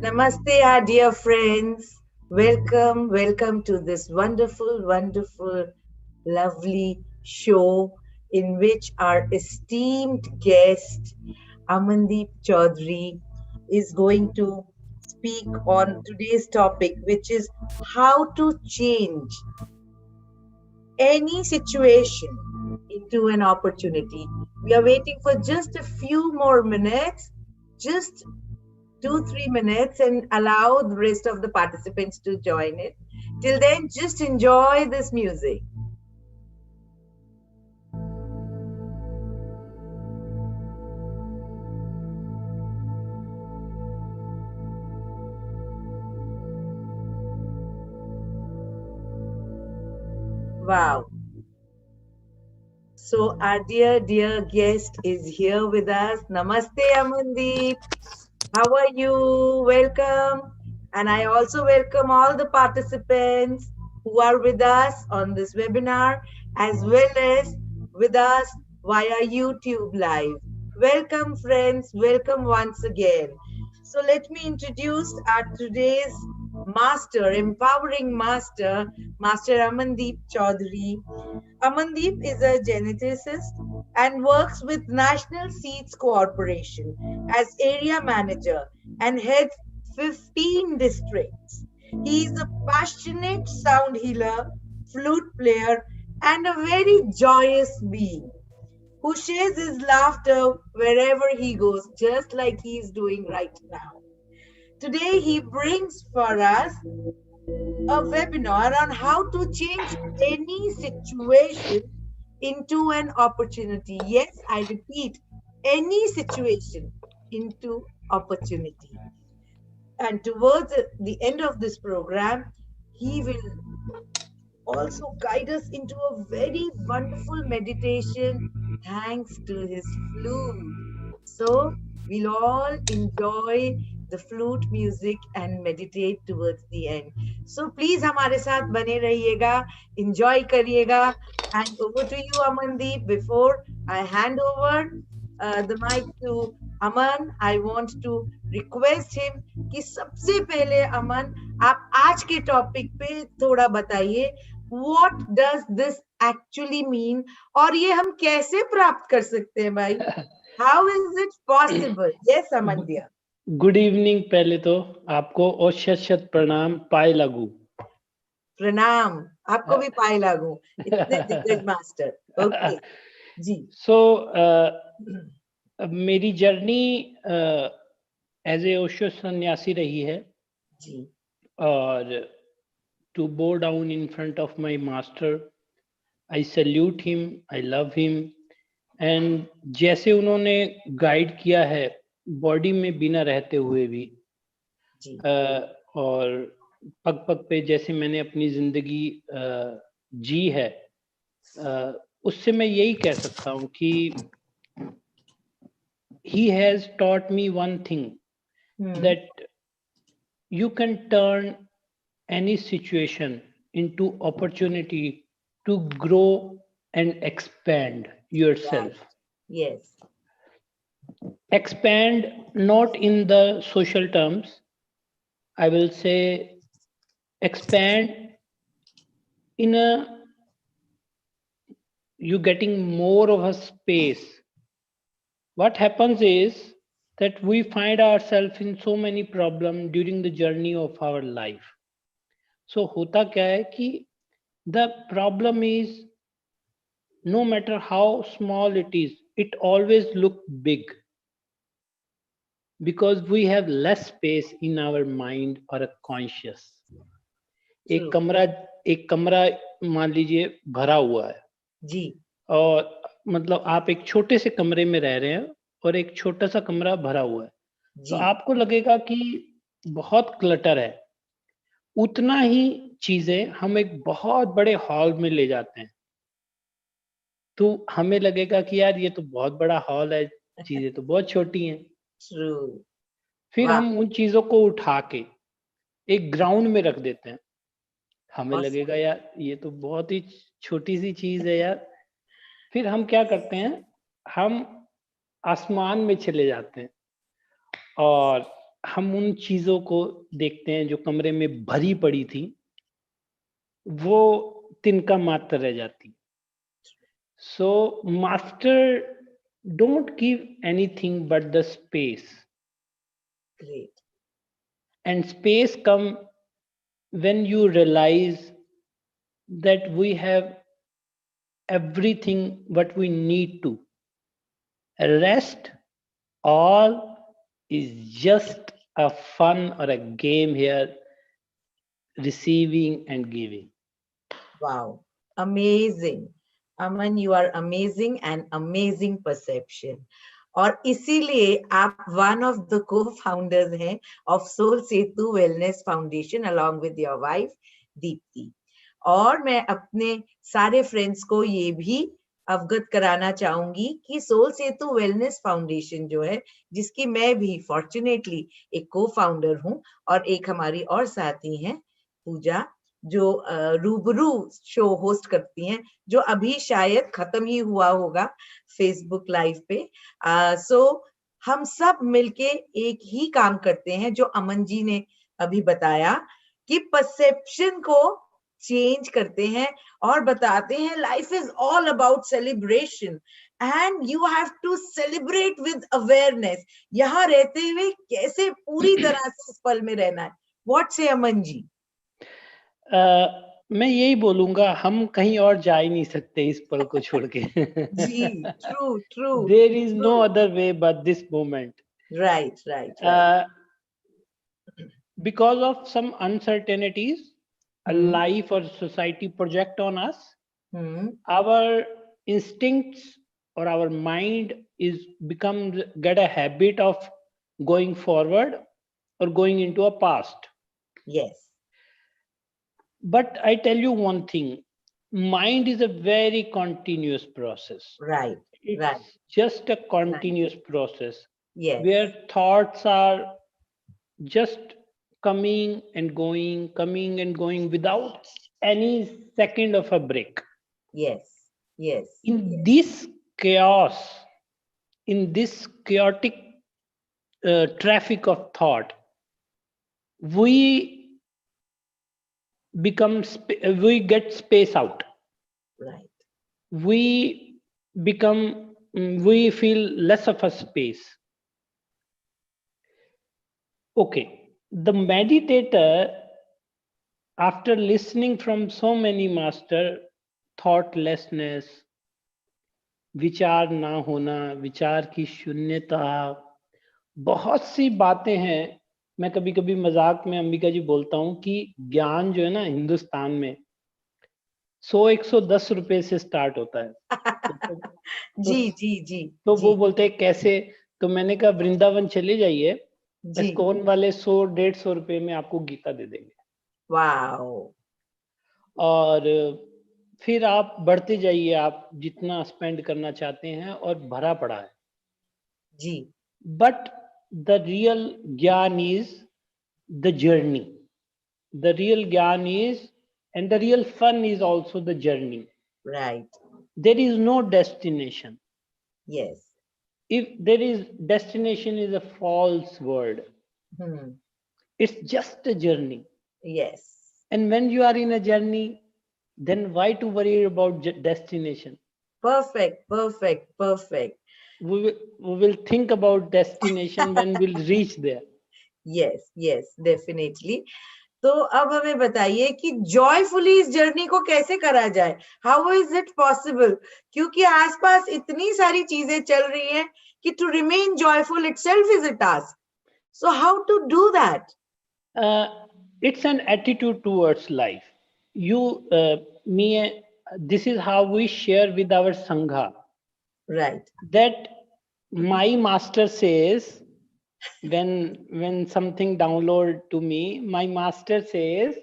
Namaste, our dear friends. Welcome to this wonderful, lovely show in which our esteemed guest, Amandeep Chaudhary, is going to speak on today's topic, which is how to change any situation into an opportunity. We are waiting for just a few more minutes, just 2-3 minutes, and allow the rest of the participants to join it. Till then, just enjoy this music. Wow. So our dear guest is here with us. Namaste, Amandeep. How are you? Welcome. And I also welcome all the participants who are with us on this webinar, as well as with us via YouTube Live. Welcome, friends. Welcome once again. So let me introduce our today's master, empowering master, Master Amandeep Chaudhary. Amandeep is a geneticist and works with National Seeds Corporation as area manager and heads 15 districts. He is a passionate sound healer, flute player, and a very joyous being who shares his laughter wherever he goes, just like he is doing right now. Today, he brings for us a webinar on how to change any situation into an opportunity. Yes, I repeat, any situation into opportunity. And towards the end of this program, he will also guide us into a very wonderful meditation thanks to his flute. So we'll all enjoy the flute music and meditate towards the end. So please हमारे साथ बने रहिएगा, enjoy करिएगा. And over to you, Amandeep. Before I hand over the mic to Aman, I want to request him कि सबसे पहले अमन आप आज के टॉपिक पे थोड़ा बताइए what does this actually mean और ये हम कैसे प्राप्त कर सकते हैं भाई? How is it possible? Yes, Aman dear. Good evening. पहले तो आपको और शत प्रणाम। पाए लागू प्रणाम। आपको भी पाए लागू। इतने दिग्गज मास्टर। ओके जी। सो मेरी जर्नी एज ए ओशो सन्यासी रही है जी। और to bow down in front of my master, I salute him, I love him. And जैसे उन्होंने गाइड किया है बॉडी में बिना रहते हुए भी, और पग पग पे जैसे मैंने अपनी जिंदगी जी है, उससे मैं यही कह सकता हूँ कि he has taught me one thing, that you can turn any situation into opportunity to grow and expand yourself. Yes. Expand not in the social terms, I will say expand in a you getting more of a space. What happens is that we find ourselves in so many problems during the journey of our life. So होता क्या है कि the problem is no matter how small it is, it always look big because we have less space in our mind or a conscious. एक कमरा मान लीजिए भरा हुआ है जी, और मतलब आप एक छोटे से कमरे में रह रहे हैं और एक छोटा सा कमरा भरा हुआ है, तो आपको लगेगा कि बहुत क्लटर है। उतना ही चीजें हम एक बहुत बड़े हॉल में ले जाते हैं तो हमें लगेगा कि यार ये तो बहुत बड़ा हॉल है, चीजें तो बहुत छोटी हैं। फिर हम उन चीजों को उठा के एक ग्राउंड में रख देते हैं, हमें लगेगा यार ये तो बहुत ही छोटी सी चीज है यार। फिर हम क्या करते हैं, हम आसमान में चले जाते हैं और हम उन चीजों को देखते हैं जो कमरे में भरी पड़ी थी, वो तिनका मात्र रह जाती। So master don't give anything but the space, Great. And space come when you realize that we have everything what we need to. Rest all is just a fun or a game here, receiving and giving. Wow. Amazing. Aman, you are amazing and amazing perception. और इसीलिए आप one of the co-founders हैं of Soul Setu Wellness Foundation along with your wife Deepti. और मैं अपने सारे friends को ये भी अवगत कराना चाहूंगी कि सोल सेतु वेलनेस फाउंडेशन जो है, जिसकी मैं भी फॉर्चुनेटली एक को फाउंडर हूं, और एक हमारी और साथी हैं पूजा, जो रूबरू शो होस्ट करती हैं, जो अभी शायद खत्म ही हुआ होगा फेसबुक लाइव पे। सो हम सब मिलके एक ही काम करते हैं, जो अमन जी ने अभी बताया, कि परसेप्शन को चेंज करते हैं और बताते हैं life is all about celebration and you have to celebrate with awareness. यहाँ रहते हुए कैसे पूरी तरह से इस पल में रहना है। व्हाट से अमन जी? मैं यही बोलूंगा, हम कहीं और जा ही नहीं सकते इस पल को छोड़ के। जी, true true. There is no other way but this moment. Right right right. Because of some uncertainties a life or society project on us, our instincts or our mind is becomes get a habit of going forward or going into a past. Yes. But I tell you one thing, mind is a very continuous process. Right. It's right. just a continuous process. Yes. Where thoughts are just coming and going without any second of a break. Yes. Yes. In yes. this chaos, in this chaotic traffic of thought, we we get space out. Right. We become, we feel less of a space. Okay, the meditator, after listening from so many master, thoughtlessness, विचार ना होना, विचार की शून्यता, बहुत सी बातें हैं। मैं कभी कभी मजाक में अंबिका जी बोलता हूँ कि ज्ञान जो है ना हिंदुस्तान में 100-110 रुपए से स्टार्ट होता है। जी जी जी। तो जी, वो बोलते हैं कैसे, तो मैंने कहा वृंदावन चले जाइए, जी। इस्कॉन वाले 100-150 रुपए में आपको गीता दे देंगे। वाओ। और फिर आप बढ़ते जाइए, आप जितना स्पेंड करना चाहते हैं, और भरा पड़ा है जी। But the real gyan is the journey, the real gyan is and the real fun is also the journey. Right. There is no destination. Yes. If there is destination is a false word. It's just a journey. Yes. And when you are in a journey, then why to worry about destination? Perfect, perfect, perfect. We will think about destination when we'll reach there. Yes, yes, definitely. तो अब हमें बताइए कि joyfully इस journey को कैसे करा जाए? How is it possible? क्योंकि आसपास इतनी सारी चीजें चल रही हैं कि to remain joyful itself is a task. So how to do that? It's an attitude towards life. This is how we share with our sangha. Right. That my master says, when something download to me, my master says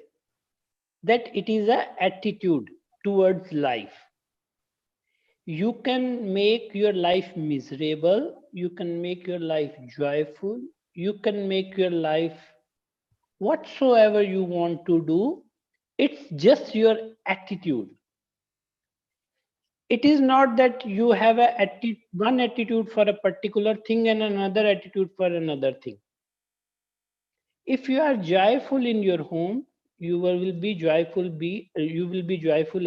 that it is a attitude towards life. You can make your life miserable, you can make your life joyful, you can make your life whatsoever you want to do. It's just your attitude. It is not that you have one attitude for a particular thing and another attitude for another thing. If you are joyful in your home, you will be joyful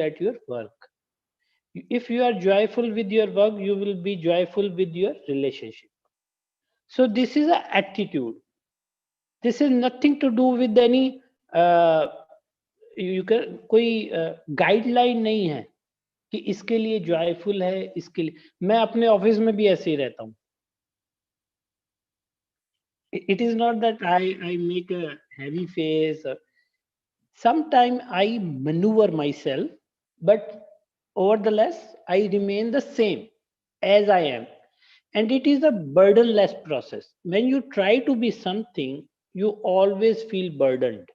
at your work. If you are joyful with your work, you will be joyful with your relationship. So this is a attitude. This is nothing to do with any uh, you can कोई guideline नहीं है कि इसके लिए joyful है, इसके लिए मैं अपने ऑफिस में भी ऐसे ही रहता हूँ. It is not that I make a heavy face. Sometimes I maneuver myself, but over the less, I remain the same as I am. And it is a burdenless process. When you try to be something, you always feel burdened.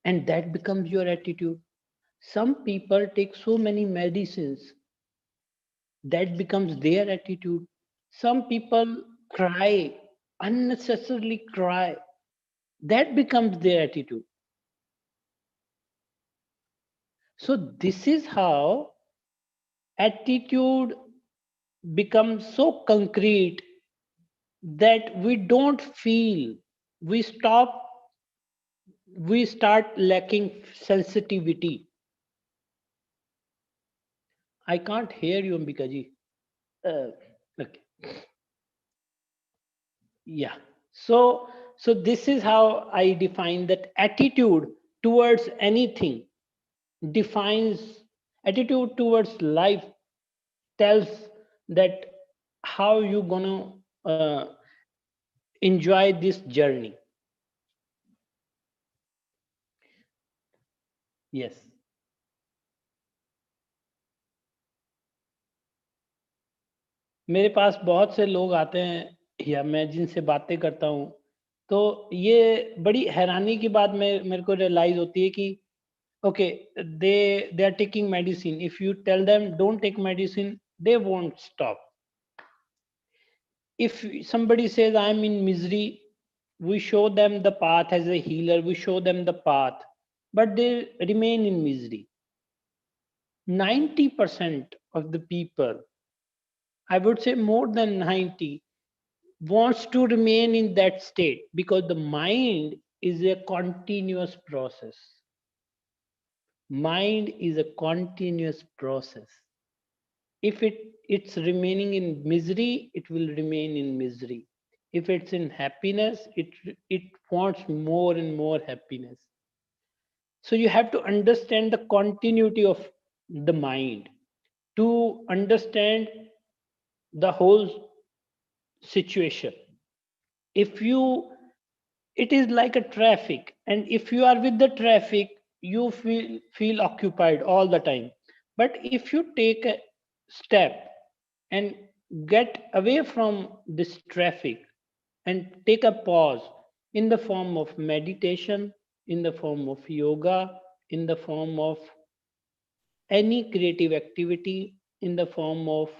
And that becomes your attitude. Some people take so many medicines, that becomes their attitude. Some people cry, unnecessarily cry, that becomes their attitude. So this is how attitude becomes so concrete that we don't feel, we stop, we start lacking sensitivity. I can't hear you, Ambika ji. Okay. Yeah. So this is how I define that attitude towards anything defines attitude towards life tells that how you gonna enjoy this journey. Yes. मेरे पास बहुत से लोग आते हैं या मैं जिनसे बातें करता हूँ, तो ये बड़ी हैरानी की बात मेरे को रियलाइज होती है कि okay, they are taking medicine. If you tell them don't take medicine, they won't stop. If somebody says I'm in misery, we show them the path as a healer, we show them the path, but they remain in misery. 90% of the people, I would say more than 90, wants to remain in that state because the mind is a continuous process. Mind is a continuous process. If it's remaining in misery, it will remain in misery. If it's in happiness, it wants more and more happiness. So you have to understand the continuity of the mind to understand the whole situation. If you It is like a traffic, and if you are with the traffic, you feel occupied all the time. But if you take a step and get away from this traffic and take a pause in the form of meditation, in the form of yoga, in the form of any creative activity, in the form of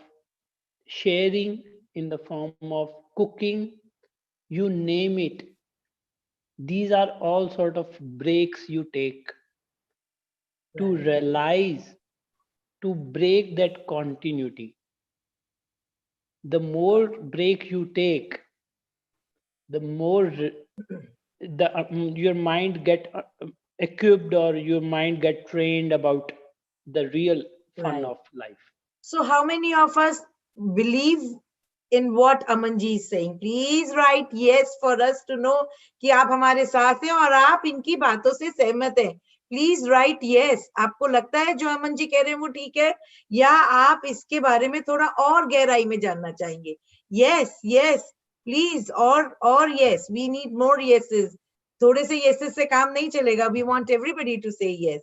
sharing, in the form of cooking, you name it, these are all sort of breaks you take to realize, to break that continuity. The more break you take, the more your mind get equipped, or your mind get trained about the real fun of life. So how many of us believe in what Amanji is saying? Please write yes for us to know कि आप हमारे साथ हैं और आप इनकी बातों से सहमत हैं. Please right yes. आपको लगता है जो अमन जी कह रहे हैं वो ठीक है, या आप इसके बारे में थोड़ा और गहराई में जानना चाहेंगे? Yes yes please. और यस, वी नीड मोर येसेस. थोड़े से येसेस से काम नहीं चलेगा. वी वांट एवरीबॉडी टू से yes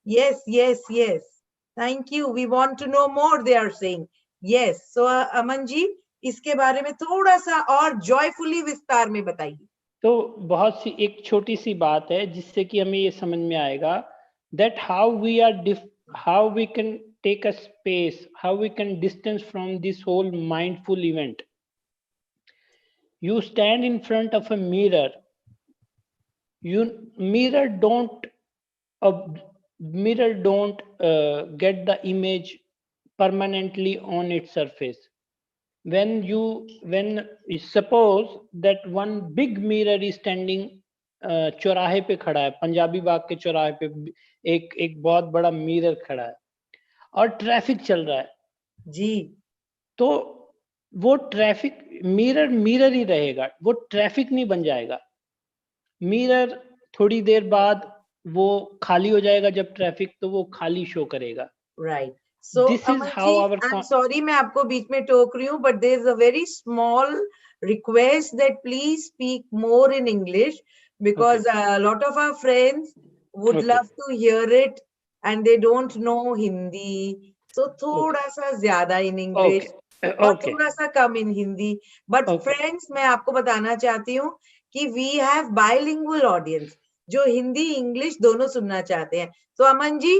yes yes yes. Thank you. We want to know more, they are saying. Yes. So, Aman ji, इसके बारे में थोड़ा सा और joyfully विस्तार में बताइए. तो बहुत सी एक छोटी सी बात है जिससे कि हमें ये समझ में आएगा that how we can take a space, how we can distance from this whole mindful event. You stand in front of a mirror. Mirror don't get the image permanently on its surface. when suppose that one big mirror is standing चौराहे पे खड़ा है, पंजाबी बाग के चौराहे पे एक एक बहुत बड़ा मिरर खड़ा है और ट्रैफिक चल रहा है जी, तो वो ट्रैफिक मिरर मिरर ही रहेगा, वो ट्रैफिक नहीं बन जाएगा। मिरर थोड़ी देर बाद वो खाली हो जाएगा, जब ट्रैफिक तो वो खाली शो करेगा। Right. So this is Aman how ji, our I am sorry मैं आपको बीच में टोक रही हूँ, but there is a very small request that please speak more in English because a lot of our friends would Okay. love to hear it and they don't know Hindi. So थोड़ा सा ज्यादा in English और Okay. थोड़ा सा कम in Hindi. But Okay. friends, मैं आपको बताना चाहती हूँ कि we have bilingual audience जो हिंदी इंग्लिश दोनों सुनना चाहते हैं। तो अमन जी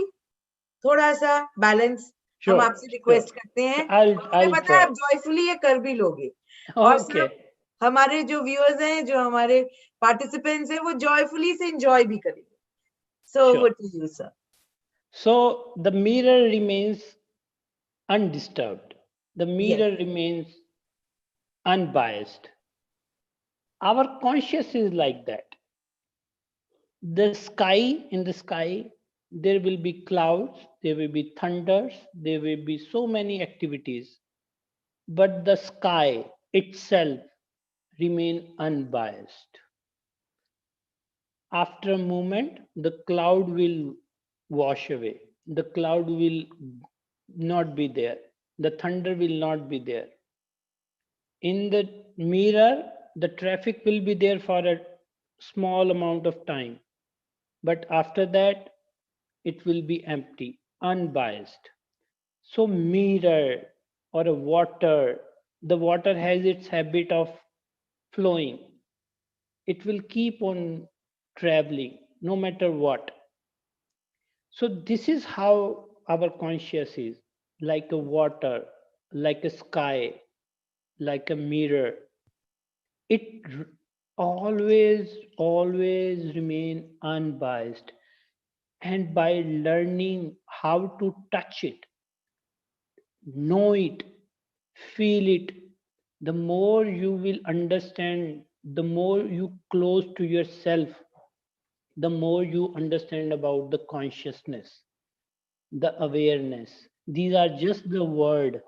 थोड़ा सा बैलेंस हम आपसे रिक्वेस्ट करते हैं। मुझे पता है आप जॉयफुली ये कर भी लोगे और सब हमारे जो व्यूअर्स हैं, जो हमारे पार्टिसिपेंट्स हैं, वो जॉयफुली से एंजॉय भी करेंगे। So what do you sir? So the mirror remains undisturbed. The mirror remains unbiased. Our conscious is like that. The sky, in the sky, there will be clouds, there will be thunders, there will be so many activities. But the sky itself remain unbiased. After a moment, the cloud will wash away. The cloud will not be there. The thunder will not be there. In the mirror, the traffic will be there for a small amount of time. But after that, it will be empty, unbiased. So mirror or a water, the water has its habit of flowing. It will keep on traveling no matter what. So this is how our conscious is, like a water, like a sky, like a mirror. It always remain unbiased. And by learning how to touch it, know it, feel it, the more you will understand, the more you close to yourself, the more you understand about the consciousness, the awareness. These are just the word.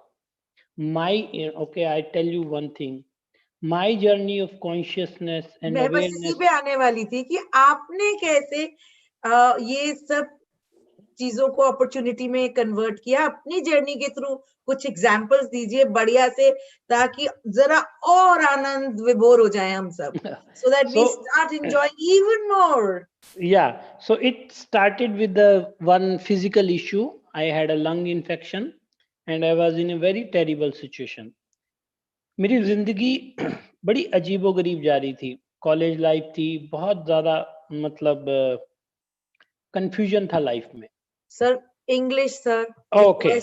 Okay, I tell you one thing. My journey of consciousness and मैं बस इसी awareness. पे आने वाली थी कि आपने कैसे ये सब चीजों को अपॉर्चुनिटी में कन्वर्ट किया अपनी जर्नी के थ्रू। कुछ एग्जांपल्स दीजिए बढ़िया से, ताकि जरा और आनंद विभोर हो जाए हम सब, so that we start enjoying even more. Yeah, so it started with the one physical issue. I had a lung infection and I was in a very terrible situation. मेरी जिंदगी बड़ी अजीबोगरीब जा रही थी, कॉलेज लाइफ थी, बहुत ज्यादा मतलब कंफ्यूजन था लाइफ में। Sir, English, sir. Okay,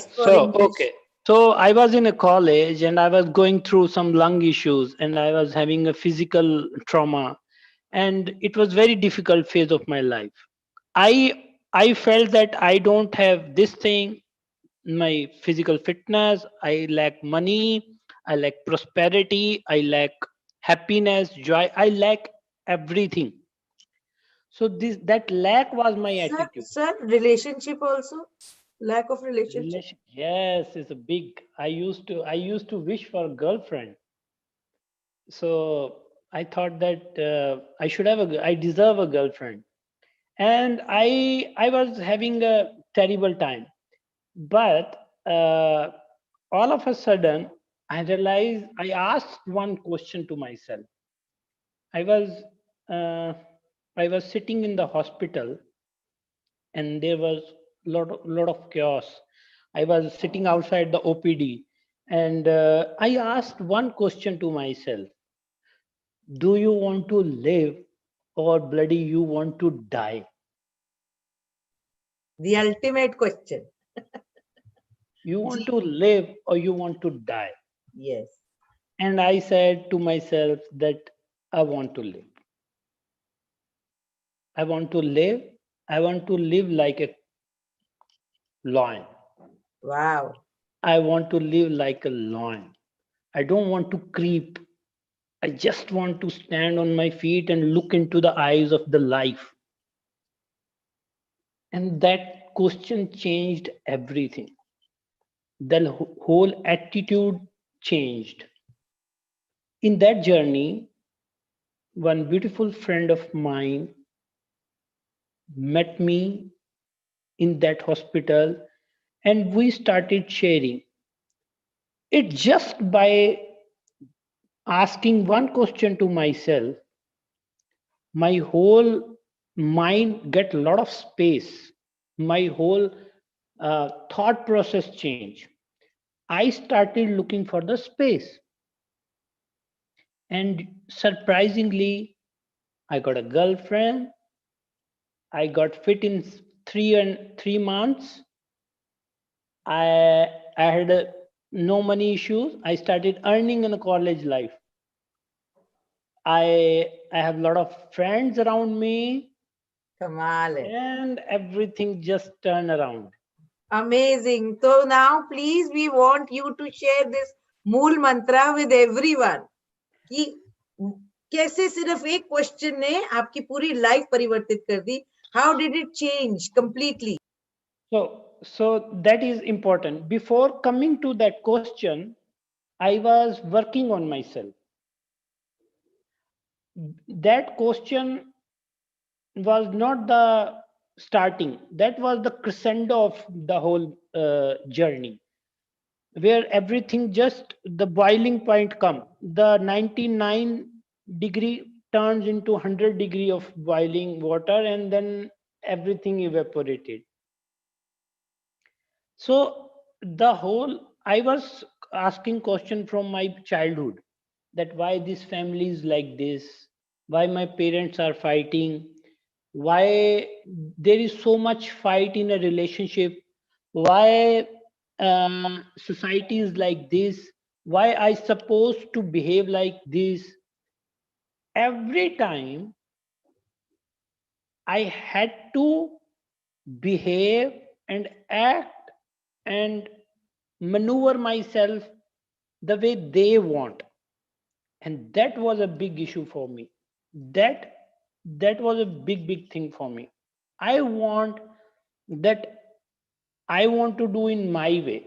so I was in a college and I was going through some lung issues and I was having a physical trauma, and it was very difficult phase of my life. I felt that I don't have this thing, my physical fitness, I lack money, I lack prosperity, I lack happiness, joy, I lack everything. So this that lack was my attitude. Sir, relationship also, lack of relationship. Yes, it's a big. I used to wish for a girlfriend. So I thought that I should have I deserve a girlfriend, and I was having a terrible time. But all of a sudden, I realized I asked one question to myself. I was uh, I was sitting in the hospital and there was lot of chaos. I was sitting outside the OPD and I asked one question to myself: do you want to live or bloody you want to die? The ultimate question. You want to live or you want to die? Yes. And I said to myself that I want to live. I want to live. I want to live like a lion. Wow. I want to live like a lion. I don't want to creep. I just want to stand on my feet and look into the eyes of the life. And that question changed everything. The whole attitude changed. In that journey, one beautiful friend of mine met me in that hospital, and we started sharing. It just by asking one question to myself, my whole mind get a lot of space. My whole thought process change. I started looking for the space, and surprisingly, I got a girlfriend. I got fit in 3 months. I had no money issues. I started earning in a college life. I have a lot of friends around me, Kamal hai. and everything just turned around. Amazing. So now, please, we want you to share this mool mantra with everyone. कि कैसे सिर्फ एक question ने आपकी पूरी life परिवर्तित कर दी. How did it change completely? So that is important. Before coming to that question, I was working on myself. That question was not the starting. That was the crescendo of the whole journey, where everything just the boiling point come. The 99 degree turns into 100 degree of boiling water, and then everything evaporated. So the whole I was asking question from my childhood, that why this family is like this, why my parents are fighting, why there is so much fight in a relationship, why society is like this, why I supposed to behave like this. Every time I had to behave and act and maneuver myself the way they want, and that was a big issue for me. That that was a big thing for me. I want that I want to do in my way.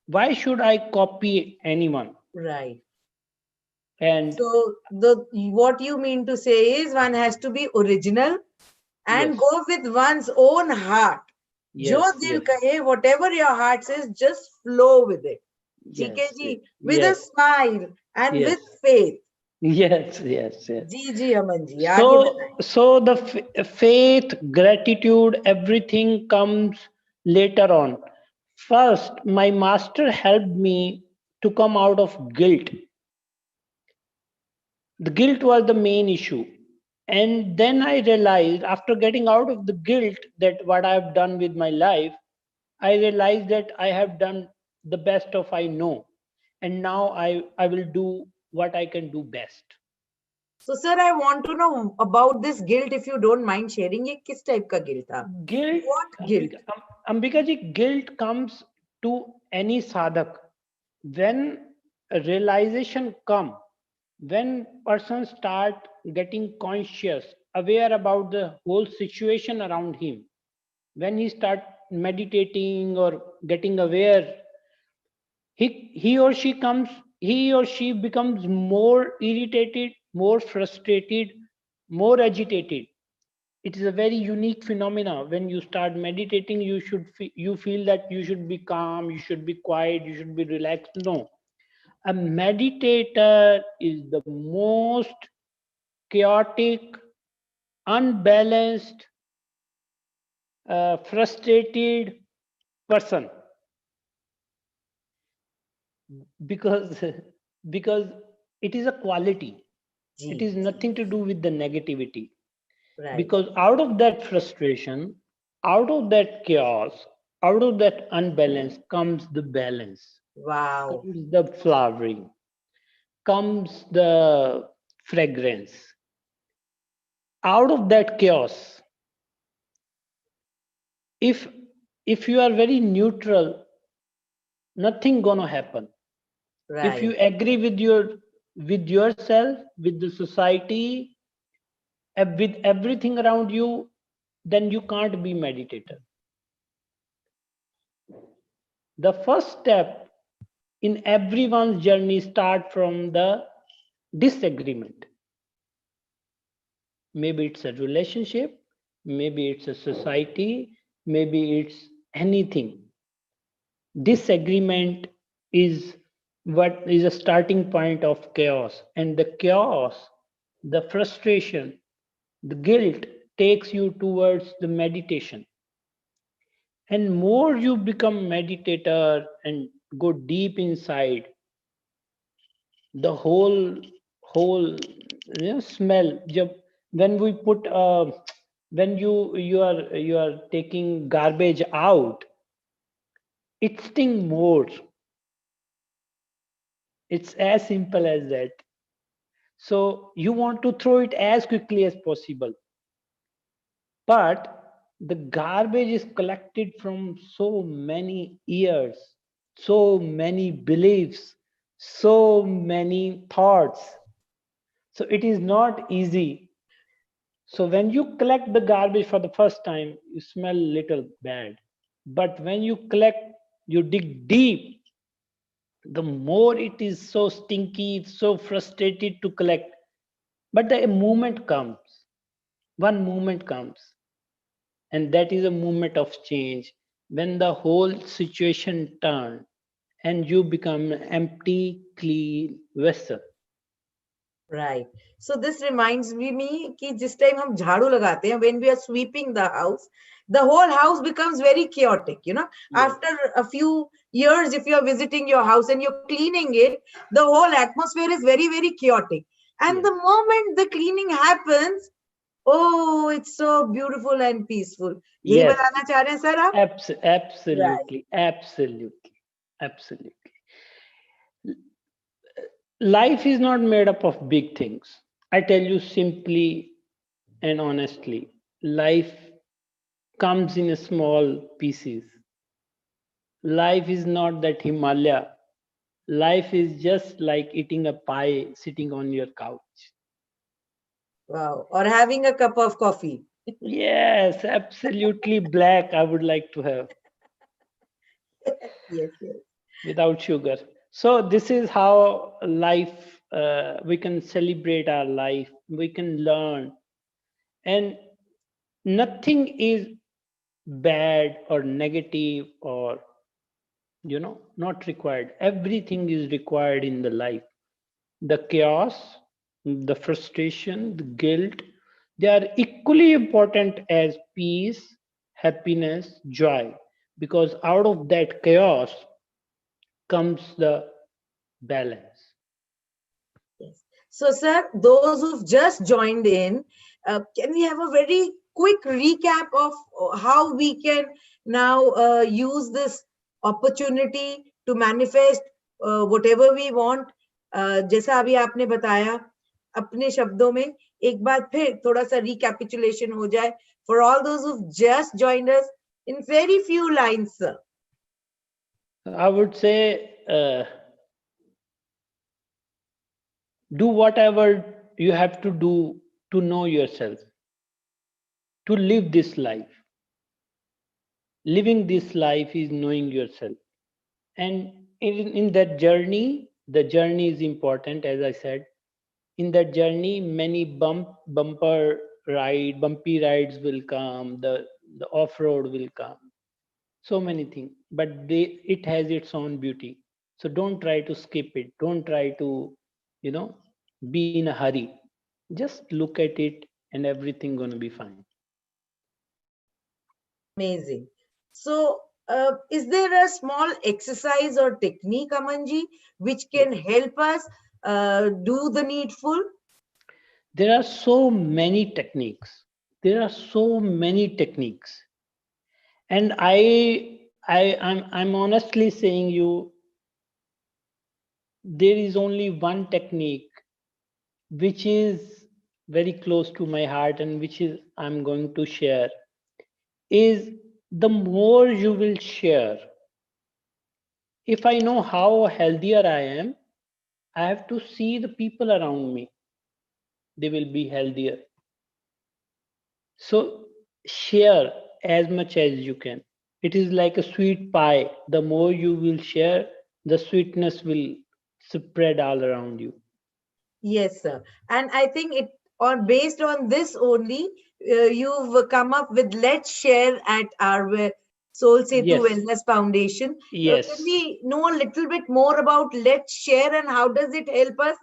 Why should I copy anyone? Right. And So the what you mean to say is one has to be original and yes, go with one's own heart. जो yes, दिल yes, कहे, whatever your heart says, just flow with it. ठीक है yes, ji, with a yes, smile and yes, with faith. yes, yes, yes. जी जी अमन जी आगे So, बताएं. so the faith, gratitude, everything comes later on. First, my master helped me to come out of guilt. The guilt was the main issue. And then I realized, after getting out of the guilt, that what I have done with my life, I realized that I have done the best of I know. And now I will do what I can do best. So sir, I want to know about this guilt if you don't mind sharing. ये किस type का guilt था? Guilt, What guilt? Ambika ji, guilt comes to any sadhak when a realization come, when person start getting conscious, aware about the whole situation around him, when he start meditating or getting aware, he or she comes, he or she becomes more irritated, more frustrated, more agitated. It is a very unique phenomena. When you start meditating, you feel that you should be calm, you should be quiet, you should be relaxed. No, a meditator is the most chaotic, unbalanced, frustrated person, because because it is a quality. It ji is nothing to do with the negativity, right. because out of that frustration, out of that chaos, out of that unbalance comes the balance, Wow. comes the flowering, comes the fragrance. Out of that chaos, if if you are very neutral, nothing gonna happen. If you Right. agree with yourself, with the society, with everything around you, then you can't be meditator. The first step in everyone's journey start from the disagreement. Maybe it's a relationship, maybe it's a society, maybe it's anything. Disagreement is what is a starting point of chaos, and the chaos, the frustration, the guilt takes you towards the meditation. And more you become meditator and go deep inside, the whole smell when we put when you are taking garbage out, it sting more. It's as simple as that. So you want to throw it as quickly as possible, but the garbage is collected from so many years, so many beliefs, so many thoughts. So it is not easy. So when you collect the garbage for the first time, you smell little bad. But when you collect, you dig deep, the more it is so stinky, it's so frustrated to collect. But the moment comes, one moment comes, and that is a moment of change when the whole situation turns and you become an empty, clean vessel. Right. So this reminds me कि जिस time हम झाड़ू लगाते हैं, when we are sweeping the whole house becomes very chaotic. Yes. After a few years, if you are visiting your house and you're cleaning it, the whole atmosphere is very, very chaotic. And Yes. the moment the cleaning happens, oh, it's so beautiful and peaceful. यही Yes. बताना चाह रहे हैं sir आप? Right. Absolutely. Absolutely. Absolutely. Life is not made up of big things. I tell you simply and honestly, life comes in small pieces. Life is not that Himalaya. Life is just like eating a pie sitting on your couch. Wow. Or having a cup of coffee. Yes, absolutely black, I would like to have Yes, yes. without sugar. So, this is how life, we can celebrate our life, we can learn, and nothing is bad or negative or not required. Everything is required in the life. The chaos, the frustration, the guilt, they are equally important as peace, happiness, joy, because out of that chaos comes the balance. Yes. So, sir, those who've just joined in, can we have a very quick recap of how we can now use this opportunity to manifest whatever we want? जैसा अभी आपने बताया अपने शब्दों में एक बार फिर थोड़ा सा recapitulation हो जाए for all those who've just joined us in very few lines, sir. I would say do whatever you have to do to know yourself, to live this life. Living this life is knowing yourself. And in that journey, the journey is important, as I said. In that journey, many bumpy rides will come, the off-road will come, so many things. But it has its own beauty. So don't try to skip it. Don't try to, you know, be in a hurry. Just look at it and everything gonna be fine. Amazing. So, is there a small exercise or technique, Amanji, which Yes. can help us do the needful? There are so many techniques. There are so many techniques. And I'm honestly saying you, there is only one technique which is very close to my heart and which is I'm going to share is the more you will share, If I know how healthier I am, I have to see the people around me. They will be healthier. So share as much as you can. It is like a sweet pie. The more you will share, the sweetness will spread all around you. Yes, sir. And I think it on based on this only, you've come up with Let's Share at our Soul Setu Yes, Wellness Foundation. Can yes, we know a little bit more about Let's Share and how does it help us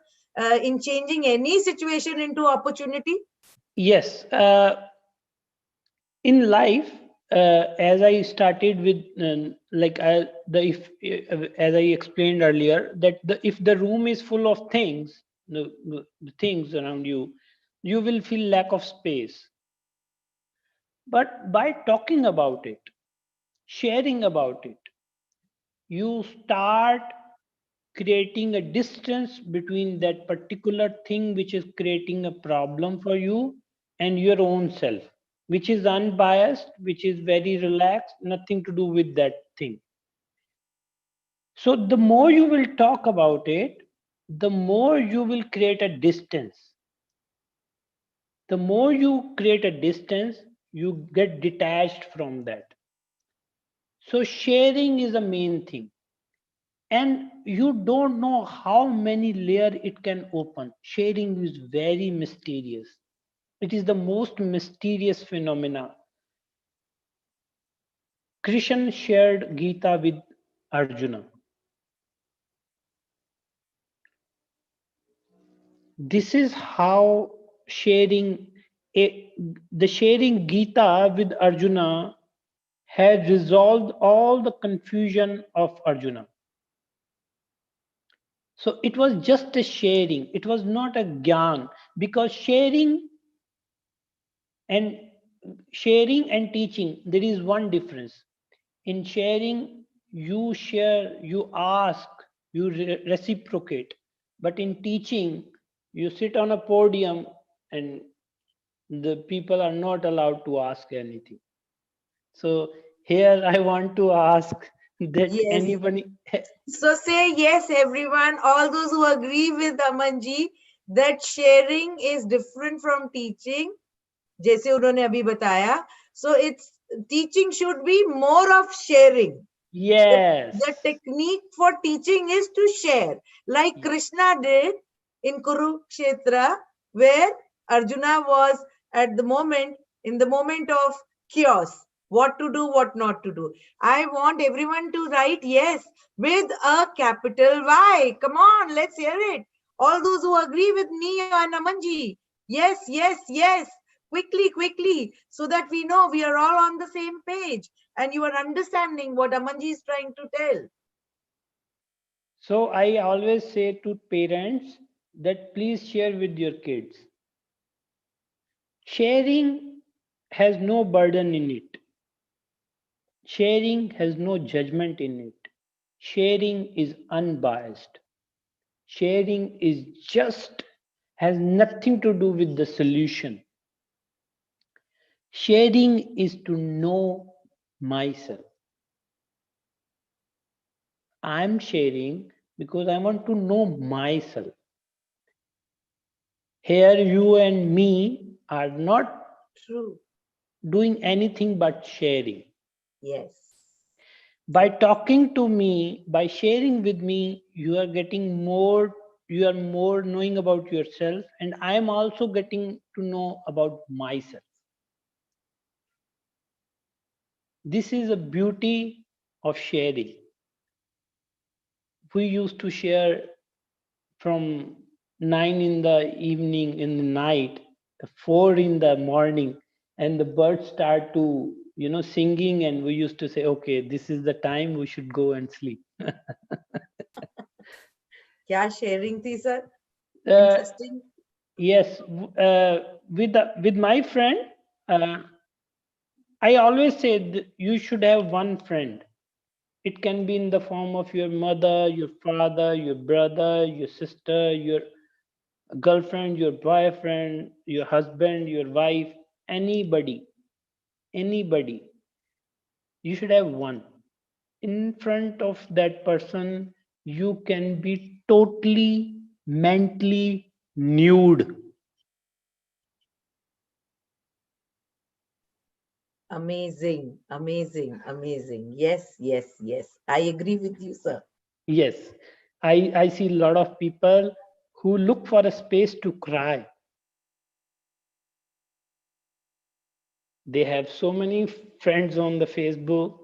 in changing any situation into opportunity? yes. In life, as I started with like I, the if as I explained earlier that if the room is full of things, the things around you, you will feel lack of space. But by talking about it, sharing about it, you start creating a distance between that particular thing which is creating a problem for you and your own self, which is unbiased, which is very relaxed, nothing to do with that thing. So the more you will talk about it, the more you will create a distance. The more you create a distance, you get detached from that. So sharing is a main thing, and you don't know how many layer it can open. Sharing is very mysterious. It is the most mysterious phenomena. Krishna shared Gita with Arjuna. This is how sharing a, the sharing Gita with Arjuna had resolved all the confusion of Arjuna. So it was just a sharing, it was not a gyan, because and sharing and teaching, there is one difference. In sharing, you share, you ask, you reciprocate. But in teaching, you sit on a podium and the people are not allowed to ask anything. So here I want to ask that Yes. anybody. So say yes, everyone, all those who agree with Amanji that sharing is different from teaching. जैसे उन्होंने अभी बताया, so it's teaching should be more of sharing. The Yes. technique for teaching is to share, like Krishna did in Kurukshetra, where Arjuna was at the moment, in the moment of chaos, what to do, what not to do. I want everyone to write yes with a capital Y. Come on, let's hear it. All those who agree with me and Amanji, yes, yes, yes, quickly, quickly, so that we know we are all on the same page and you are understanding what Amanji is trying to tell. So I always say to parents that please share with your kids. Sharing has no burden in it. Sharing has no judgment in it. Sharing is unbiased. Sharing is just has nothing to do with the solution. Sharing is to know myself. I'm sharing because I want to know myself. Here, you and me are not True. doing anything but sharing. Yes. By talking to me, by sharing with me, you are getting more, you are more knowing about yourself, and I am also getting to know about myself. This is a beauty of sharing. We used to share from 9 in the evening, in the night, 4 in the morning, and the birds start to, singing, and we used to say, okay, this is the time we should go and sleep. क्या sharing थी sir? uh, Interesting. yes, with my friend, uh, I always say you should have one friend. It can be in the form of your mother, your father, your brother, your sister, your girlfriend, your boyfriend, your husband, your wife, anybody, anybody. You should have one. in front of that person, you can be totally mentally nude. Amazing, amazing, amazing. Yes, yes, yes. I agree with you, sir. Yes, I see a lot of people who look for a space to cry. They have so many friends on the Facebook,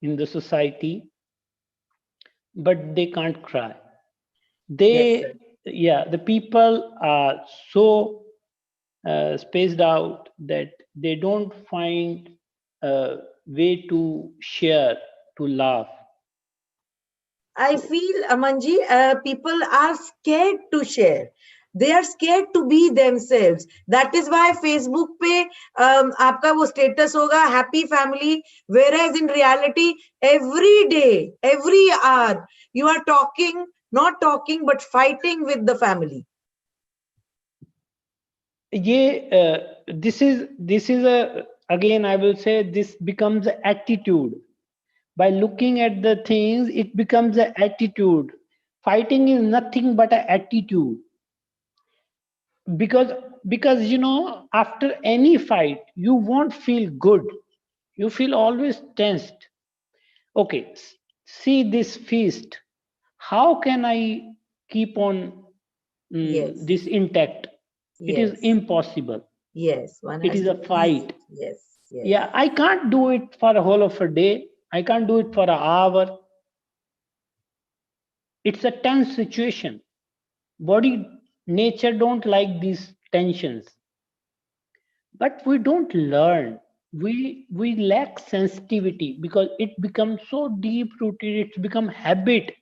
in the society, but they can't cry. Yes, sir. They, yeah, the people are so spaced out that they don't find a way to share, to laugh. I So, feel, Amanji, people are scared to share. They are scared to be themselves. That is why Facebook पे आपका वो status होगा happy family, whereas in reality, every day, every hour, you are talking, not talking, but fighting with the family. this is a, again I will say, this becomes an attitude. By looking at the things, it becomes an attitude. Fighting is nothing but an attitude. Because after any fight you won't feel good. You feel always tensed. Okay, see this feast, how can I keep on Yes, this intact? It is yes, impossible. yes. One It has is to a please it. fight. Yes, yes. Yeah, I can't do it for a whole of a day. I can't do it for an hour. It's a tense situation. Body nature don't like these tensions, but we don't learn. We lack sensitivity because it becomes so deep rooted. It's become habit.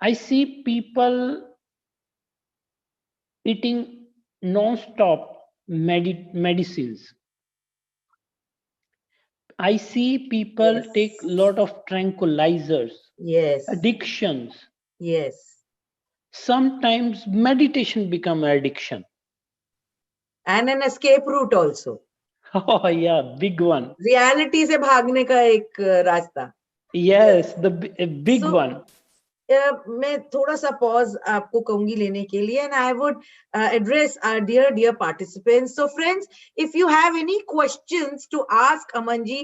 I see people eating non-stop medicines. I see people take Yes, lot of tranquilizers, yes, addictions. yes. Sometimes meditation become addiction. And an escape route also. Oh yeah, big one. Reality से भागने का एक रास्ता. Yes, Yes. a big So one. मैं थोड़ा सा pause आपको कहूंगी लेने के लिए and I would address our dear participants. So friends, if you have any questions to ask Amanji,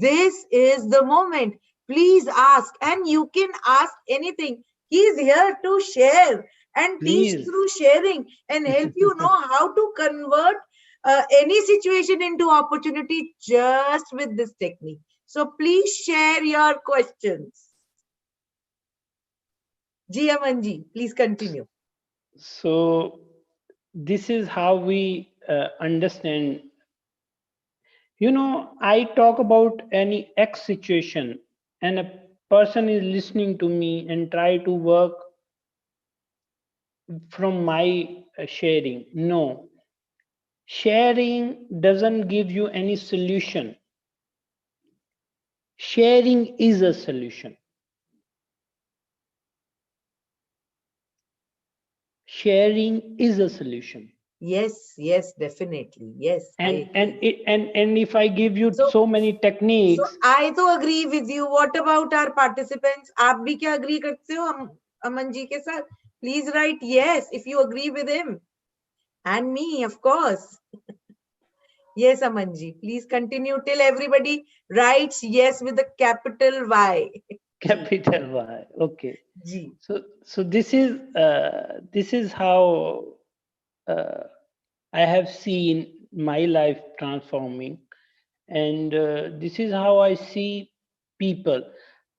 this is the moment. Please ask, and you can ask anything. He is here to share and teach Please. through sharing and help you know how to convert any situation into opportunity just with this technique. So please share your questions. Ji Amanji, please continue. So this is how we understand. I talk about any X situation, and a person is listening to me and try to work from my sharing. No, sharing doesn't give you any solution. Sharing is a solution. Sharing is a solution. Yes, yes, definitely. Yes, I And and agree. it and if I give you So, so many so techniques, I तो agree with you. What about our participants? आप भी क्या agree करते हो अमन जी के साथ? Please write yes if you agree with him. And me, of course. Yes, Aman ji. Please continue till everybody writes yes with a capital Y. Ji, capital Y. Okay. ji. So this is how uh, I have seen my life transforming, and this is how I see people.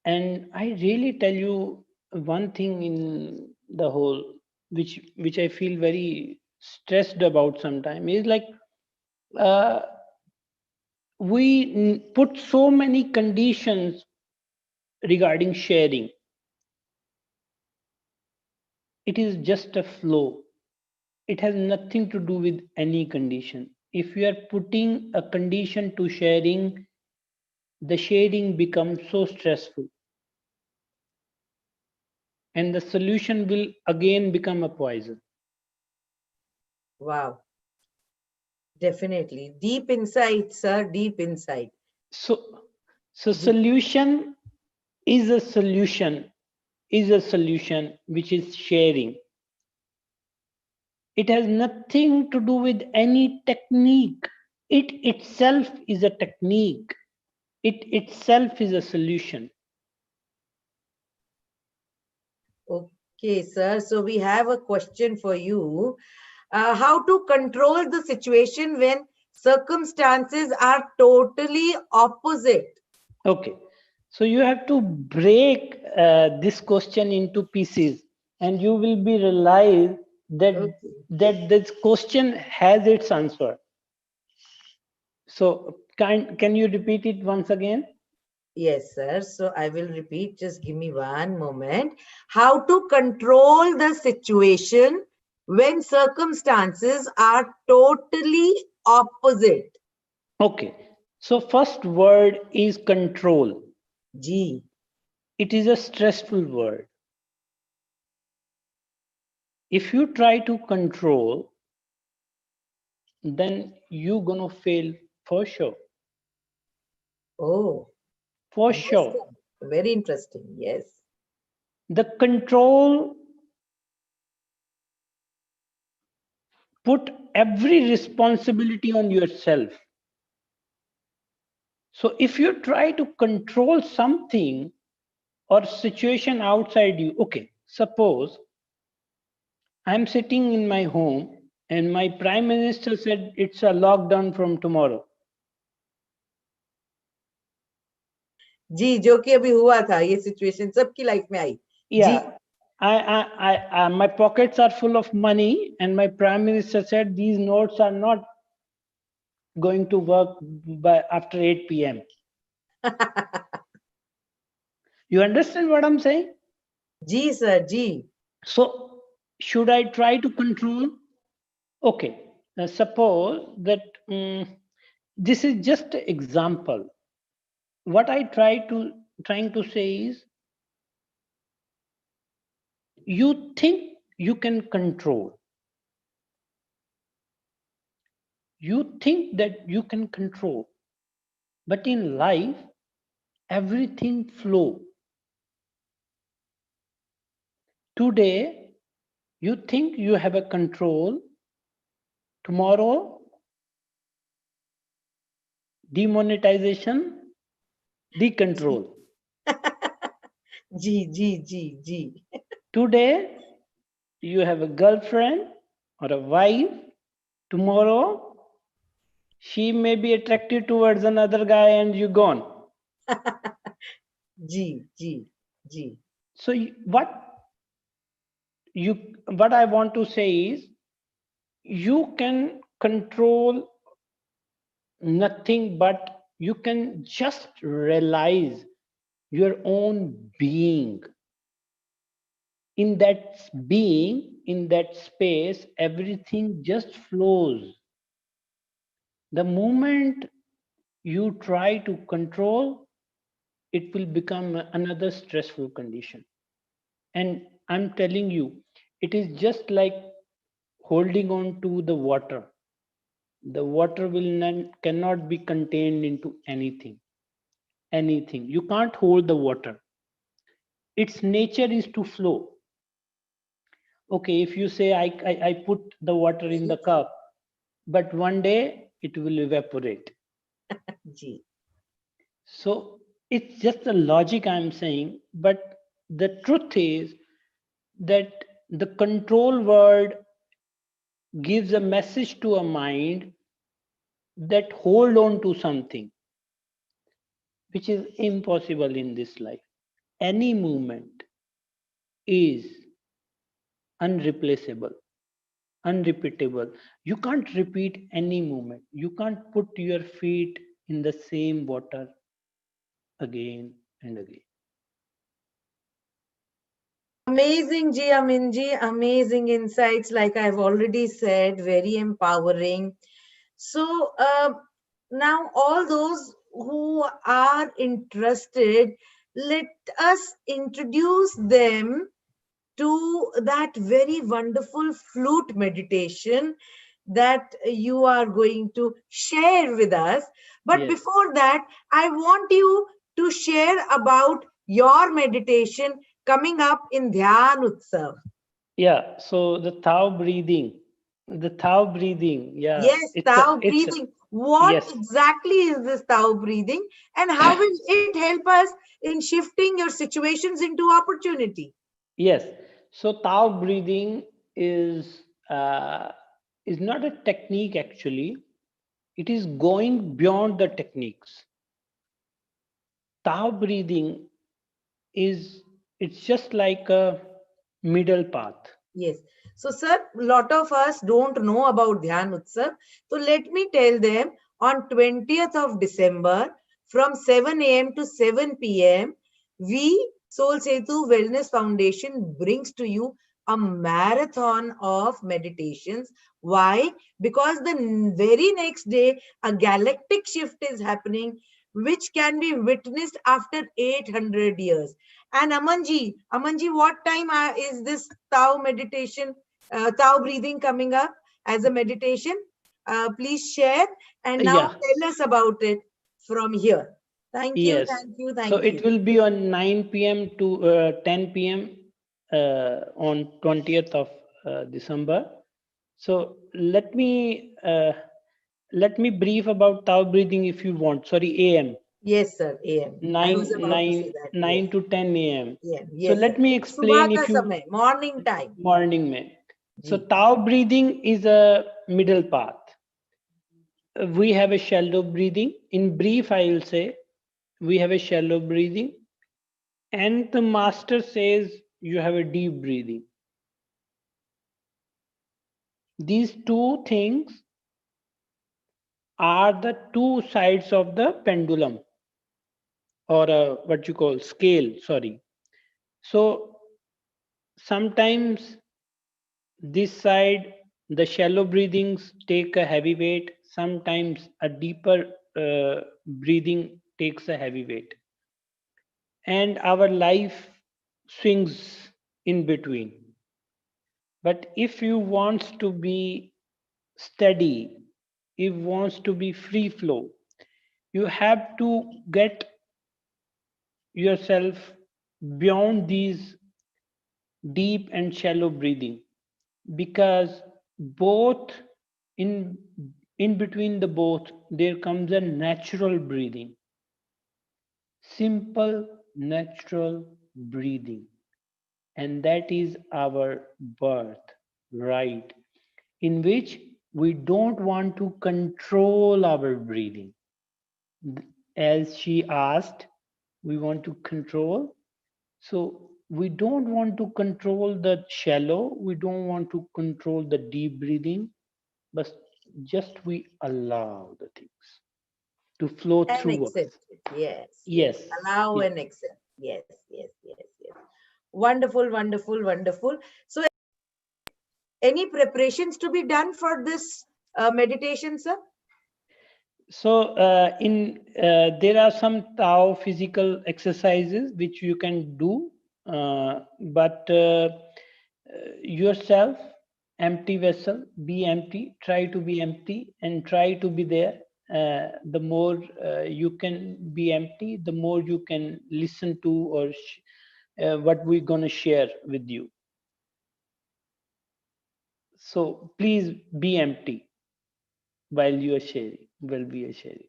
And I really tell you one thing in the whole, which I feel very stressed about sometimes, is like uh, we put so many conditions regarding sharing. It is just a flow. It has nothing to do with any condition. If you are putting a condition to sharing, the sharing becomes so stressful, and the solution will again become a poison. Wow. Definitely. Deep insight, sir. Deep insight. So, so Ji. solution. is a solution, which is sharing. It has nothing to do with any technique. It itself is a technique. It itself is a solution. Okay, sir. So we have a question for you. How to control the situation when circumstances are totally opposite? Okay. So you have to break this question into pieces, and you will be realize that this question has its answer. So can you repeat it once again? Yes, sir. So I will repeat. Just give me one moment. How to control the situation when circumstances are totally opposite? Okay. So first word is control. G. It is a stressful word. If you try to control, then you're gonna fail for sure. Oh, For sure. interesting. Very interesting. Yes. The control put every responsibility on yourself. So if you try to control something or situation outside you, okay, suppose I'm sitting in my home and my prime minister said it's a lockdown from tomorrow. जी जो कि अभी हुआ था ये situation सबकी life में आई जी Yeah, my pockets are full of money, and my prime minister said these notes are not going to work by after 8 p.m. You understand what I'm saying? जी sir जी So should I try to control? Okay, suppose that this is just an example. What I trying to say is, you think you can control, you think that you can control, but in life everything flow. Today you think you have a control, tomorrow demonetization, decontrol. जी जी जी जी Today you have a girlfriend or a wife, tomorrow she may be attracted towards another guy and you gone. जी जी जी So you what I want to say is, you can control nothing, but you can just realize your own being. In that being, in that space, everything just flows. The moment you try to control, it will become another stressful condition. And I'm telling you, it is just like holding on to the water. The water cannot be contained into anything. You can't hold the water. Its nature is to flow. Okay, if you say I put the water in the cup, but one day it will evaporate. जी So it's just the logic I'm saying, but the truth is that the control word gives a message to a mind that hold on to something which is impossible in this life. Any movement is unreplaceable, unrepeatable. You can't repeat any movement. You can't put your feet in the same water again and again. amazing ji Amin ji amazing insights like I've already said very empowering so now all those who are interested let us introduce them to that very wonderful flute meditation that you are going to share with us. But Yes. before that, I want you to share about your meditation coming up in Dhyan Utsav. Yeah, so the Tao breathing, yeah, Yes, Tao it's a, breathing. What yes, exactly is this Tao breathing, and how will it help us in shifting your situations into opportunity? yes. So Tao breathing uh, is not a technique actually. It is going beyond the techniques. Tao breathing is it's just like a middle path. Yes. So, sir, lot of us don't know about Dhyan Utsav. So, let me tell them on 20th of December from 7 a.m. to 7 p.m., we, Soul Setu Wellness Foundation, brings to you a marathon of meditations. Why? Because the very next day, a galactic shift is happening, which can be witnessed after 800 years. And Amanji, what time is this Tao meditation, Tao breathing coming up as a meditation? Please share and now Yeah, tell us about it from here. Thank you, yes. thank you, So thank it you. will be on 9 p.m. to 10 p.m. On 20th of December. So let me brief about Tao breathing if you want. Sorry, AM. Yes, sir. AM. I was 9 about to 9 say that. Yes. 9 to 10 a.m. Yeah. So Yes, sir. let me Subah explain ka if you samay, morning time. morning mein. So Ji. Tao breathing is a middle path. We have a shallow breathing. In brief, I will say we have a shallow breathing, and the master says you have a deep breathing. These two things are the two sides of the pendulum, or what you call scale. Sorry. So sometimes this side, the shallow breathings take a heavy weight. Sometimes a deeper breathing takes a heavy weight, and our life swings in between. But if you want to be steady, if wants to be free flow, you have to get yourself beyond these deep and shallow breathing, because both in in between the both there comes a natural breathing, simple natural breathing, and that is our birth right, in which we don't want to control our breathing. As she asked, we want to control. So we don't want to control the shallow, we don't want to control the deep breathing, but just we allow the things to flow And through us. accept it. Yes, yes. Yes, Allow yes. and accept. Yes, yes, yes, yes. Wonderful, wonderful, wonderful. So, any preparations to be done for this meditation, sir? So in there are some Tao physical exercises which you can do, but yourself, empty vessel, be empty. Try to be empty and try to be there. The more you can be empty, the more you can listen to or what we're gonna share with you. So please be empty while you are sharing. While we are sharing.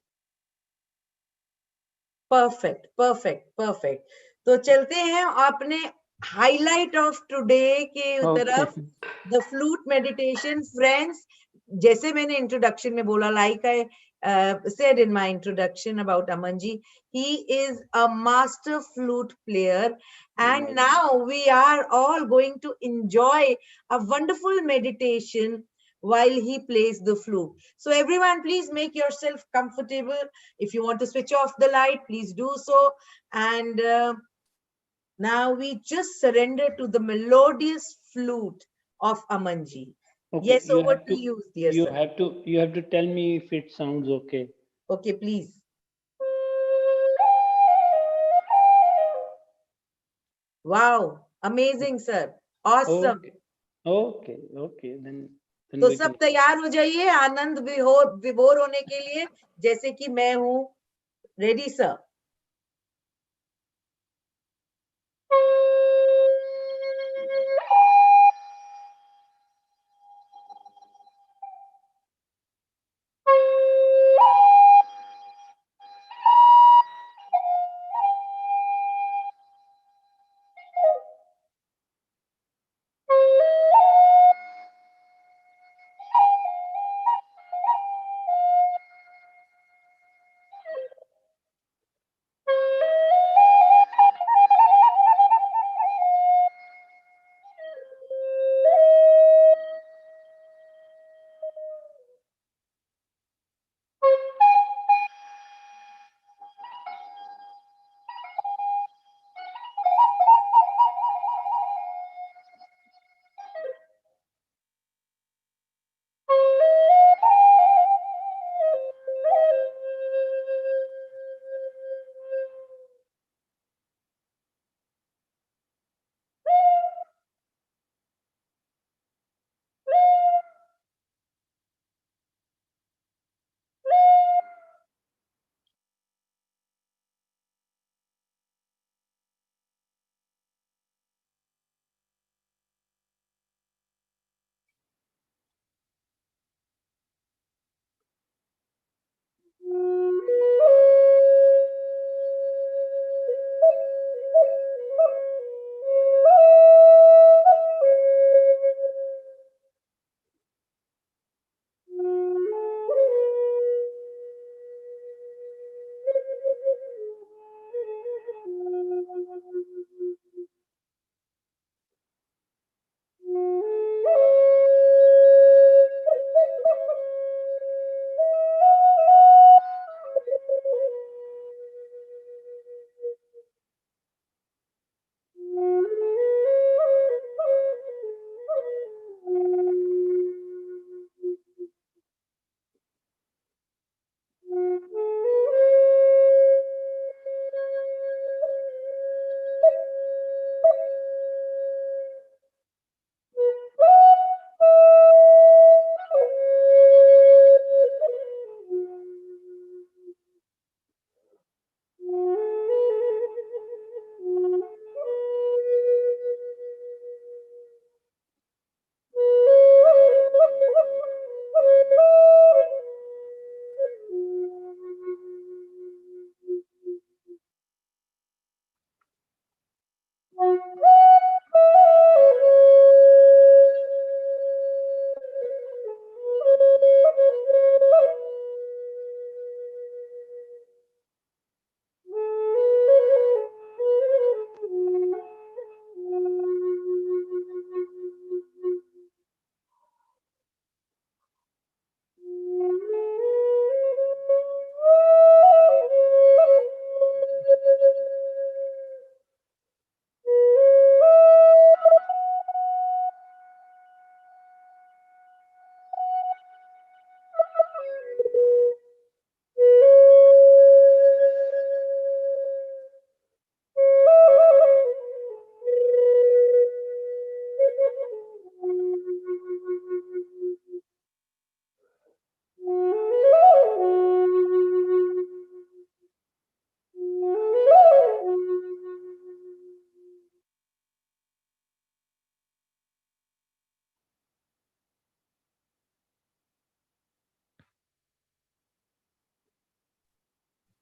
Perfect perfect perfect तो चलते हैं अपने highlight of today के Okay. तरफ the flute meditation friends जैसे मैंने introduction में बोला like I said in my introduction about Amanji, he is a master flute player, and now we are all going to enjoy a wonderful meditation while he plays the flute. So everyone, please make yourself comfortable. If you want to switch off the light, please do so. And now we just surrender to the melodious flute of Amanji. Okay, Yes, over to you, dear sir. you have to tell me if it sounds okay. Okay, please. Wow, amazing, sir. Awesome. Okay, okay. Then तो we सब can. तैयार हो जाइए आनंद विभोर होने के लिए, जैसे कि मैं हूं ready sir.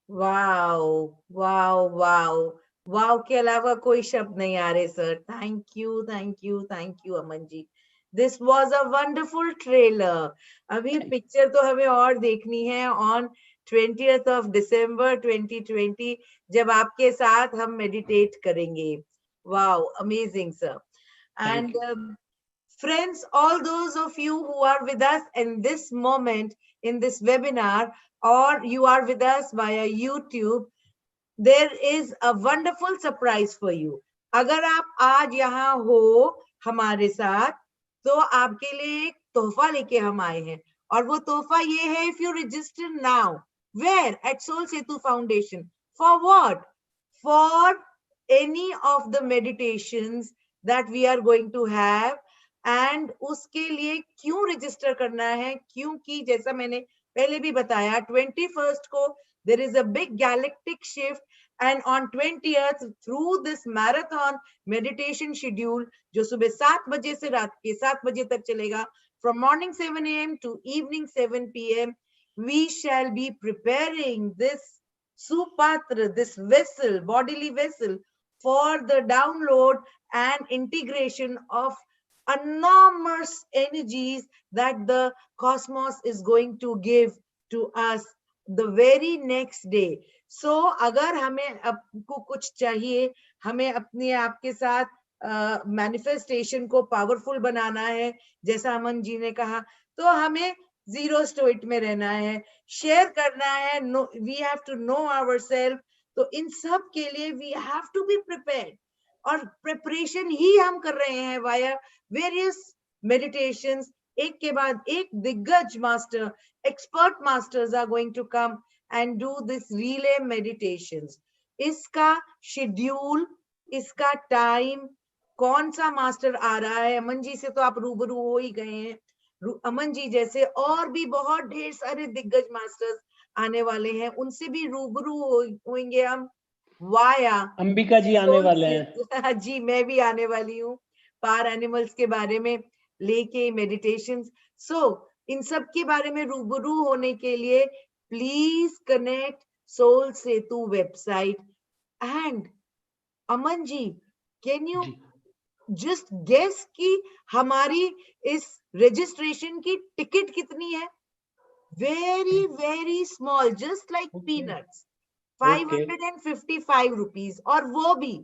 Wow wow wow wow के अलावा कोई शब्द नहीं आ रहे सर. Thank you thank you thank you Aman ji. This was a wonderful trailer. अभी थैंक पिक्चर तो हमें और देखनी है ऑन 20th of December 2020, जब आपके साथ हम मेडिटेट करेंगे. Wow amazing sir. Thank And you. friends, all those of you who are with us in this moment, in this webinar, or you are with us via YouTube, there is a wonderful surprise for you. अगर आप आज यहाँ हो हमारे साथ, तो आपके लिए एक तोहफा लेके हम आए हैं. और वो तोहफा ये है, if you register now, where? At Soul Setu Foundation. For what? For any of the meditations that we are going to have. And उसके लिए क्यों रजिस्टर करना है? क्योंकि जैसा मैंने पहले भी बताया, 21st को there is a big galactic shift, and on 20th through this marathon meditation schedule, जो सुबह 7 बजे से रात के 7 बजे तक चलेगा, from morning 7 a.m. to evening 7 p.m., we shall be preparing this supatra, this vessel, bodily vessel, for the download and integration of enormous energies that the cosmos is going to give to us the very next day. So अगर हमें आपको कुछ चाहिए, हमें अपने आप के साथ मैनिफेस्टेशन को पावरफुल बनाना है, जैसा अमन जी ने कहा, तो हमें जीरो स्टोइट में रहना है, शेयर करना है. No, we have to know ourselves. तो इन सब के लिए we have to be prepared, और प्रिपरेशन ही हम कर रहे हैं वाया वेरियस मेडिटेशंस. एक के बाद एक दिग्गज master, expert masters are going to come and do this relay meditations. इसका शेड्यूल, इसका टाइम, कौन सा मास्टर आ रहा है, अमन जी से तो आप रूबरू हो ही गए हैं. अमन जी जैसे और भी बहुत ढेर सारे दिग्गज मास्टर्स आने वाले हैं, उनसे भी रूबरू होंगे हम वाया अंबिका जी आने सोल वाले से. हैं. जी मैं भी आने वाली हूँ पार एनिमल्स के बारे में लेके मेडिटेशंस. सो इन सब के बारे में रूबरू होने के लिए please connect Soul Setu website. And Aman ji, can you जी. जस्ट गेस कि हमारी इस रजिस्ट्रेशन की टिकट कितनी है? Very very small, just like okay. Peanuts. Okay. 555 rupees. और वो भी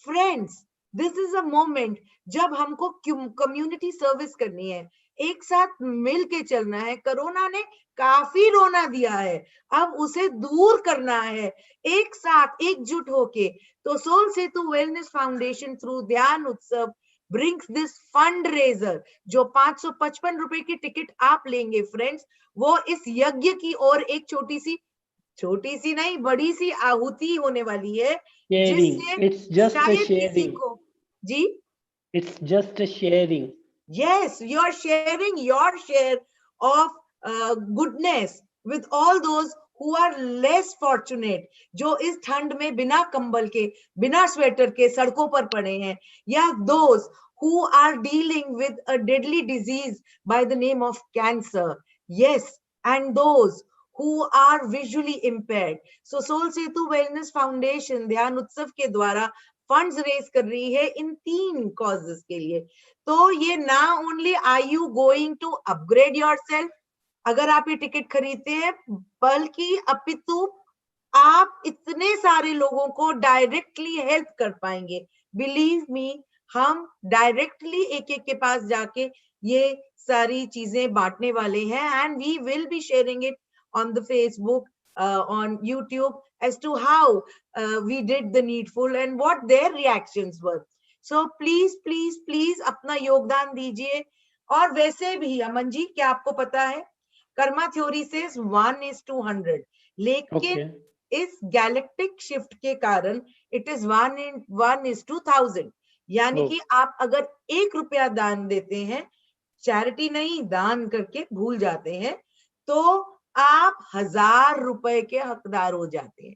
friends, this is a moment जब हमको कम्युनिटी सर्विस करनी है, एक साथ मिल के चलना है. कोरोना ने काफी रोना दिया है, अब उसे दूर करना है एक साथ एकजुट होके. तो soul Setu wellness foundation through ध्यान उत्सव ब्रिंग्स दिस फंड रेजर. जो 555 रुपए की टिकट आप लेंगे फ्रेंड्स, वो इस यज्ञ की और एक छोटी सी नहीं, बड़ी सी आहुति होने वाली है, जिससे शेयरिंग, इट्स जस्ट अ शायद किसी शेयरिंग. को. जी, it's just a sharing. yes, you are sharing your share of goodness with all those who are less fortunate, जो इस ठंड में बिना कंबल के, बिना स्वेटर के सड़कों पर पड़े हैं, या those who are dealing with a deadly disease by the name of cancer. Yes, and those who are visually impaired. So Soul Setu wellness foundation ध्यान उत्सव के द्वारा फंड्स रेज कर रही है इन 3 कॉजेस के लिए. तो ये ना only are you going to upgrade yourself अगर आप ये टिकट खरीदते हैं, बल्कि अपितु आप इतने सारे लोगों को डायरेक्टली हेल्प कर पाएंगे. बिलीव मी, हम डायरेक्टली एक एक के पास जाके ये सारी चीजें बांटने वाले हैं, and we will be sharing it on the Facebook, on YouTube, as to how we did the needful and what their reactions were. So please please please अपना योगदान दीजिए. और वैसे भी अमन जी, क्या आपको पता है, कर्मा थ्योरी से 1:100, लेकिन इस गैलेक्टिक शिफ्ट के कारण इट इज 1:1000. यानी कि आप अगर 1 रुपया दान देते हैं, चैरिटी नहीं, दान करके भूल जाते हैं, तो आप 1000 रुपए के हकदार हो जाते हैं.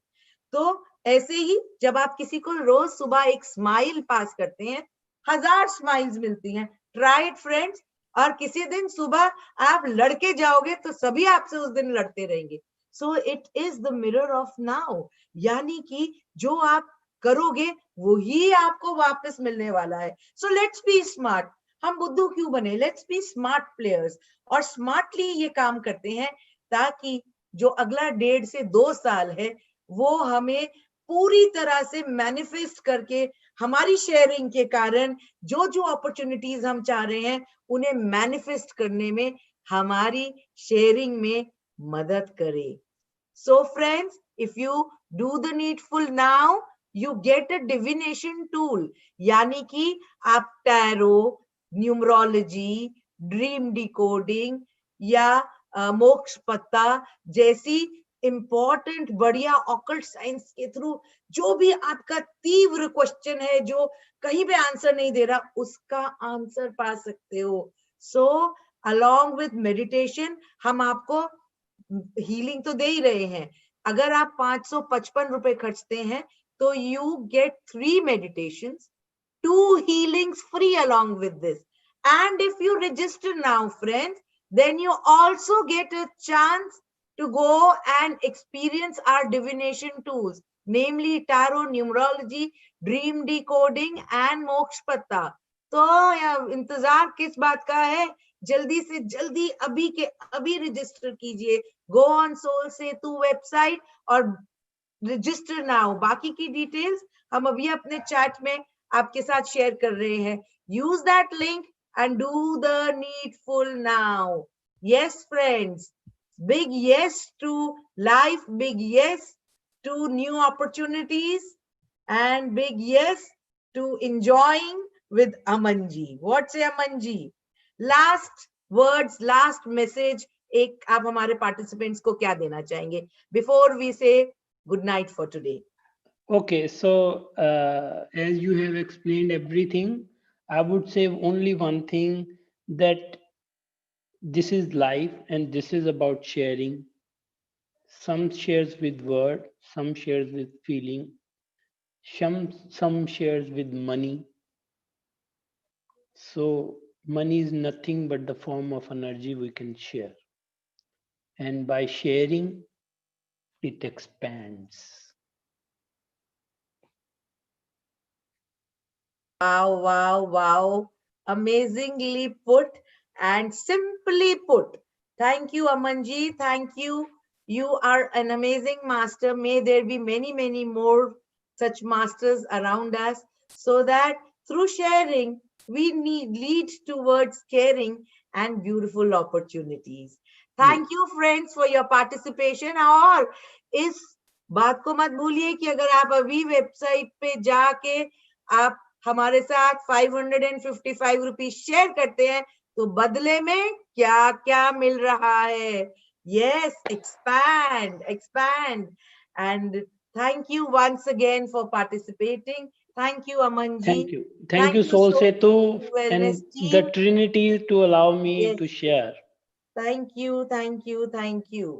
तो ऐसे ही जब आप किसी को रोज सुबह एक स्माइल पास करते हैं, 1000 स्माइल्स मिलती हैं. Try it friends. और किसी दिन सुबह आप लड़के जाओगे तो सभी आपसे उस दिन लड़ते रहेंगे. So it is the mirror of now. यानी कि जो आप करोगे वो ही आपको वापस मिलने वाला है. So let's be smart. हम बुद्धू क्यों बने? Let's be smart players. और स्मार्टली ये काम करते हैं ताकि जो अगला 1.5 से 2 साल है वो हमें पूरी तरह से मैनिफेस्ट करके हमारी शेयरिंग के कारण जो जो अपॉर्चुनिटीज हम चाह रहे हैं उन्हें मैनिफेस्ट करने में हमारी शेयरिंग में मदद करे. So friends, if you do the needful now, you get a divination tool. यानी कि आप टैरो, न्यूमरोलॉजी, ड्रीम डिकोडिंग या मोक्ष पत्ता जैसी इंपॉर्टेंट बढ़िया ऑकल्ट साइंस के थ्रू जो भी आपका तीव्र क्वेश्चन है जो कहीं पे आंसर नहीं दे रहा उसका आंसर पा सकते हो. सो along with meditation हम आपको हीलिंग तो दे ही रहे हैं. अगर आप 555 रुपए खर्चते हैं तो you get 3 meditations, 2 healings free along with this. And if you register now, friends, then you also get a chance to go and experience our divination tools, namely tarot, numerology, dream decoding and moksha patta. तो इंतजार किस बात का है? जल्दी से जल्दी अभी के अभी रजिस्टर कीजिए. Go on Soul Setu website और रजिस्टर नाउ. बाकी की डिटेल्स हम अभी अपने चैट में आपके साथ शेयर कर रहे हैं. Use that link and do the needful now. Yes, friends. Big yes to life, big yes to new opportunities, and big yes to enjoying with Amanji. What say Amanji? Last words, last message. एक आप हमारे participants को क्या देना चाहेंगे before we say good night for today? Okay, so as you have explained everything, I would say only one thing, that this is life and this is about sharing. Some shares with word, some shares with feeling, some shares with money. So money is nothing but the form of energy we can share. And by sharing, it expands. Wow, wow, wow. Amazingly put and simply put. Thank you, Amanji. Thank you. You are an amazing master. May there be many, many more such masters around us so that through sharing, we lead towards caring and beautiful opportunities. Thank you, friends, for your participation. और इस बात को मत भूलिए कि अगर आप अभी वेबसाइट पे जाके आप हमारे साथ 555 रुपीज शेयर करते हैं तो बदले में क्या क्या मिल रहा है. Yes, expand. And thank you once again for participating. Thank you, Amanji. Thank you, Soul Setu and team. the Trinity to allow me to share. Thank you. Thank you.